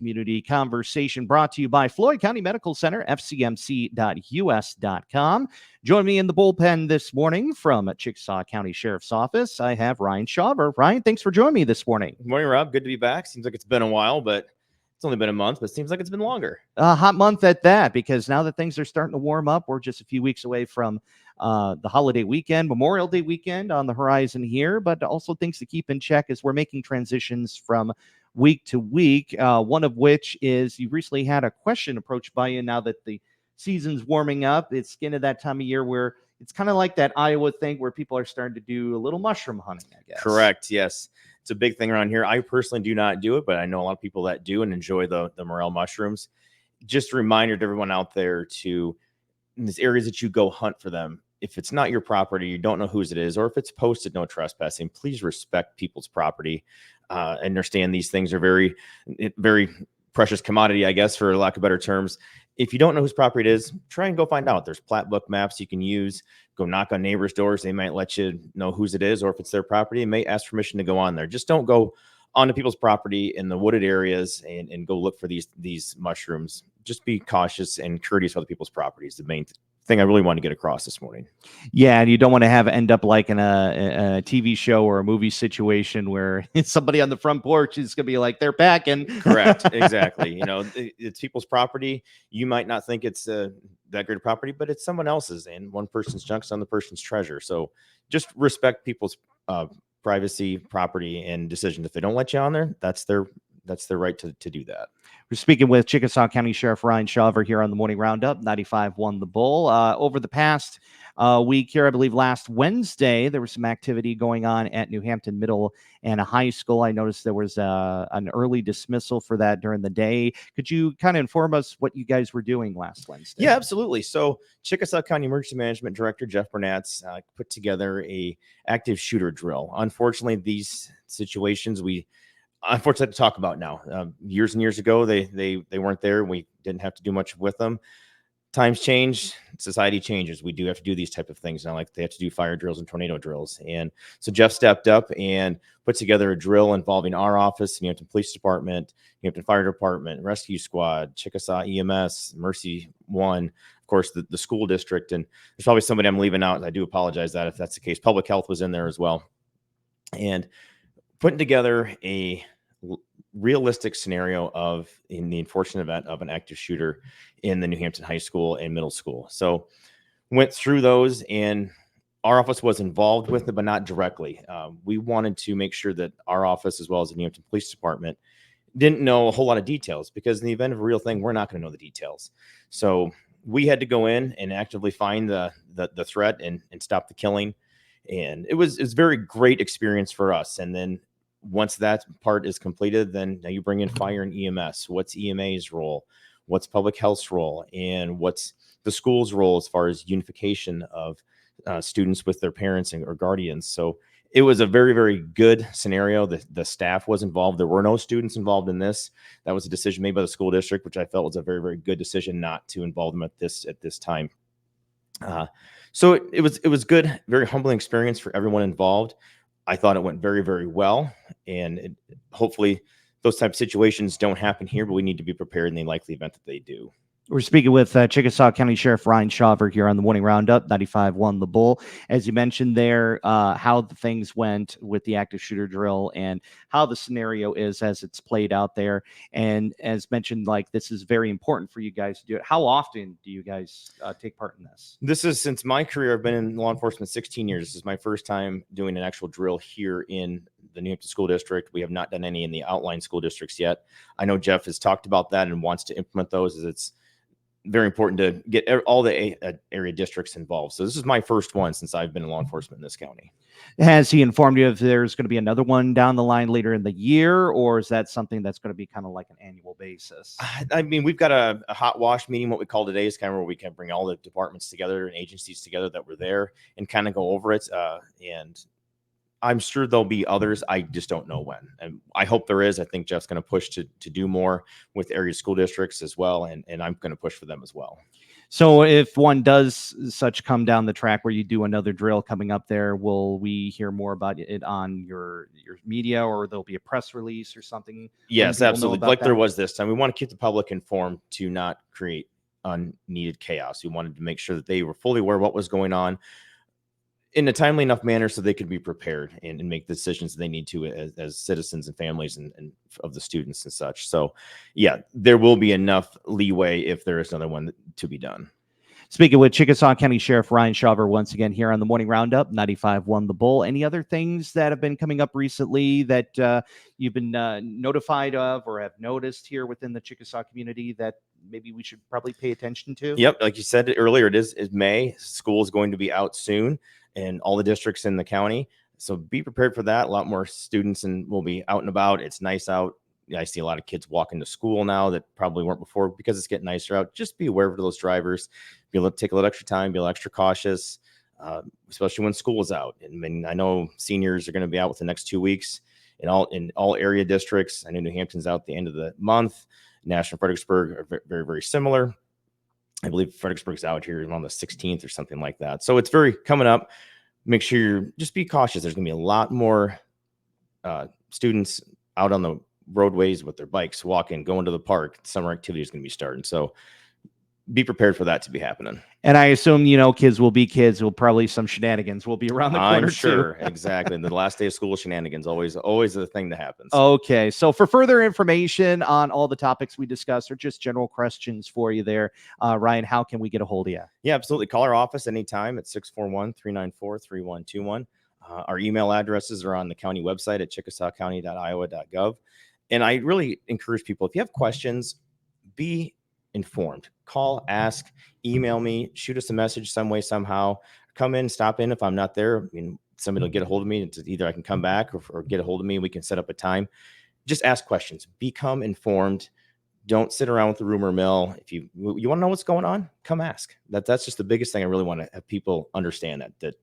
community conversation brought to you by Floyd County Medical Center, fcmc.us.com. Join me in the bullpen this morning from Chickasaw County Sheriff's Office. I have Ryan Shawver. Ryan, thanks for joining me this morning. Good morning, Rob. Good to be back. Seems like it's been a while, but it's only been a month, but it seems like it's been longer. A hot month at that, because now that things are starting to warm up, we're just a few weeks away from the holiday weekend, Memorial Day weekend on the horizon here, but also things to keep in check as we're making transitions from week to week. One of which is you recently had a question approached by you now that the season's warming up. It's getting to that time of year where it's kind of like that Iowa thing where people are starting to do a little mushroom hunting, I guess. Correct. Yes. It's a big thing around here. I personally do not do it, but I know a lot of people that do and enjoy the morel mushrooms. Just a reminder to everyone out there to, in these areas that you go hunt for them, if it's not your property, you don't know whose it is, or if it's posted no trespassing, please respect people's property. Understand these things are very, very precious commodity, I guess, for lack of better terms. If you don't know whose property it is, try and go find out. There's plat book maps you can use. Go knock on neighbors' doors. They might let you know whose it is, or if it's their property, may ask permission to go on there. Just don't go onto people's property in the wooded areas and go look for these mushrooms. Just be cautious and courteous with other people's properties. The main thing I really want to get across this morning. Yeah, and you don't want to end up like in a TV show or a movie situation where somebody on the front porch is going to be like, they're packing. Correct. Exactly. You know, it's people's property. You might not think it's that great a property, but it's someone else's, and one person's junk's on the person's treasure. So just respect people's privacy, property, and decisions. If they don't let you on there, that's their right to do that. We're speaking with Chickasaw County Sheriff Ryan Shawver here on the Morning Roundup. 95.1 The Bull. Over the past week here, I believe last Wednesday, there was some activity going on at New Hampton Middle and High School. I noticed there was an early dismissal for that during the day. Could you kind of inform us what you guys were doing last Wednesday? Yeah, absolutely. So Chickasaw County Emergency Management Director Jeff Burnatz put together a active shooter drill. Unfortunately, these situations unfortunately have to talk about now. Years and years ago, they weren't there. We didn't have to do much with them. Times change, society changes. We do have to do these type of things now, like they have to do fire drills and tornado drills. And so Jeff stepped up and put together a drill involving our office, New Hampton Police Department, New Hampton Fire Department, Rescue Squad, Chickasaw EMS, Mercy One, of course, the school district. And there's probably somebody I'm leaving out. I do apologize that if that's the case. Public Health was in there as well. And putting together a realistic scenario in the unfortunate event of an active shooter in the New Hampton High School and middle school. So went through those, and our office was involved with it, but not directly. We wanted to make sure that our office, as well as the New Hampton Police Department, didn't know a whole lot of details, because in the event of a real thing, we're not going to know the details. So we had to go in and actively find the threat and stop the killing. And it was a very great experience for us. And then once that part is completed, then now you bring in fire and EMS. What's EMA's role? What's public health's role? And what's the school's role as far as unification of students with their parents or guardians? So it was a very, very good scenario. The staff was involved. There were no students involved in this. That was a decision made by the school district, which I felt was a very, very good decision not to involve them at this time. So it was good, very humbling experience for everyone involved. I thought it went very, very well, and hopefully those type of situations don't happen here, but we need to be prepared in the likely event that they do. We're speaking with Chickasaw County Sheriff Ryan Shawver here on the Morning Roundup, 95.1 The Bull. As you mentioned there, how the things went with the active shooter drill and how the scenario is as it's played out there. And as mentioned, like, this is very important for you guys to do it. How often do you guys take part in this? This is, since my career, I've been in law enforcement 16 years. This is my first time doing an actual drill here in the New Hampton School District. We have not done any in the outlying school districts yet. I know Jeff has talked about that and wants to implement those, as it's very important to get all the area districts involved. So this is my first one since I've been in law enforcement in this county. Has he informed you if there's going to be another one down the line later in the year, or is that something that's going to be kind of like an annual basis? I mean, we've got a hot wash meeting. What we call today is kind of where we can bring all the departments together and agencies together that were there and kind of go over it. And I'm sure there'll be others. I just don't know when. And I hope there is. I think Jeff's going to push to do more with area school districts as well. And I'm going to push for them as well. So if one does such come down the track where you do another drill coming up there, will we hear more about it on your media, or there'll be a press release or something? Yes, People know absolutely. about Like there that? was this time. We want to keep the public informed to not create unneeded chaos. We wanted to make sure that they were fully aware of what was going on in a timely enough manner so they could be prepared and make the decisions they need to as citizens and families and of the students and such. So, yeah, there will be enough leeway if there is another one to be done. Speaking with Chickasaw County Sheriff Ryan Shawver once again here on the Morning Roundup, 95.1 The Bull. Any other things that have been coming up recently that you've been notified of or have noticed here within the Chickasaw community that maybe we should probably pay attention to? Yep, like you said earlier, is May. School is going to be out soon in all the districts in the county. So be prepared for that. A lot more students and will be out and about. It's nice out. I see a lot of kids walking to school now that probably weren't before because it's getting nicer out. Just be aware of those drivers. Be able to take a little extra time, be a little extra cautious, especially when school is out. And I mean, I know seniors are going to be out with the next 2 weeks in all area districts. I know New Hampton's out at the end of the month. National Fredericksburg are very, very, very similar. I believe Fredericksburg's out here on the 16th or something like that. So it's very coming up. Make sure you're just be cautious. There's going to be a lot more students out on the roadways with their bikes, walking, going to the park. Summer activity is going to be starting. So be prepared for that to be happening. And I assume, kids will be kids. Will probably some shenanigans will be around the corner I'm sure. too. Exactly. The last day of school shenanigans, always the thing that happens. Okay. So for further information on all the topics we discussed or just general questions for you there, Ryan, how can we get a hold of you? Yeah, absolutely. Call our office anytime at 641-394-3121. Our email addresses are on the county website at chickasawcounty.iowa.gov. And I really encourage people, if you have questions, be informed. Call, ask, email me, shoot us a message some way, somehow. Come in, stop in if I'm not there. I mean, somebody will get a hold of me. It's either I can come back or get a hold of me. We can set up a time. Just ask questions. Become informed. Don't sit around with the rumor mill. If you want to know what's going on, come ask. That's just the biggest thing I really want to have people understand, that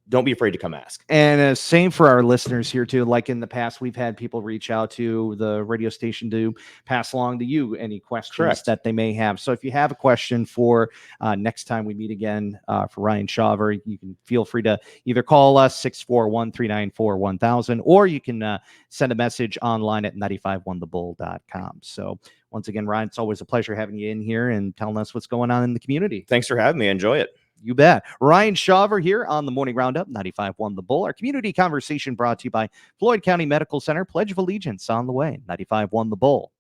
don't be afraid to come ask. And same for our listeners here too. Like in the past, we've had people reach out to the radio station to pass along to you any questions Correct. that they may have. So if you have a question for next time we meet again for Ryan Shawver, you can feel free to either call us 641-394-1000, or you can send a message online at 951thebull.com. So once again, Ryan, it's always a pleasure having you in here and telling us what's going on in the community. Thanks for having me. Enjoy it. You bet. Ryan Shawver here on the Morning Roundup, 95.1 The Bull. Our community conversation brought to you by Floyd County Medical Center. Pledge of Allegiance on the way, 95.1 The Bull.